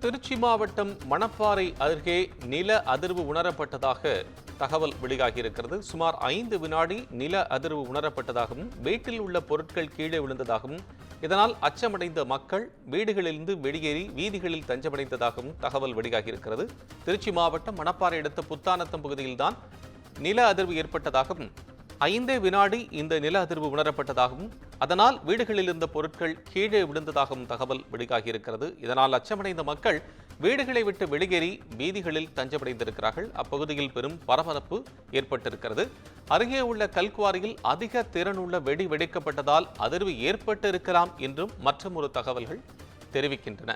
திருச்சி மாவட்டம் மணப்பாறை அருகே நில அதிர்வு உணரப்பட்டதாக தகவல் வெளியாகியிருக்கிறது. சுமார் 5 வினாடி நில அதிர்வு உணரப்பட்டதாகவும் வீட்டில் உள்ள பொருட்கள் கீழே விழுந்ததாகவும் இதனால் அச்சமடைந்த மக்கள் வீடுகளிலிருந்து வெளியேறி வீதிகளில் தஞ்சமடைந்ததாகவும் தகவல் வெளியாகியிருக்கிறது. திருச்சி மாவட்டம் மணப்பாறை அடுத்த புத்தானத்தம் பகுதியில்தான் நில அதிர்வு ஏற்பட்டதாகவும் 5 வினாடி இந்த நில அதிர்வு உணரப்பட்டதாகவும் அதனால் வீடுகளில் இருந்த பொருட்கள் கீழே விழுந்ததாகவும் தகவல் வெளியாகியிருக்கிறது. இதனால் அச்சமடைந்த மக்கள் வீடுகளை விட்டு வெளியேறி வீதிகளில் தஞ்சமடைந்திருக்கிறார்கள். அப்பகுதியில் பெரும் பரபரப்பு ஏற்பட்டிருக்கிறது. அருகே உள்ள கல்குவாரியில் அதிக திறனுள்ள வெடி வெடிக்கப்பட்டதால் அதிர்வு ஏற்பட்டிருக்கலாம் என்றும் மற்றொரு தகவல்கள் தெரிவிக்கின்றன.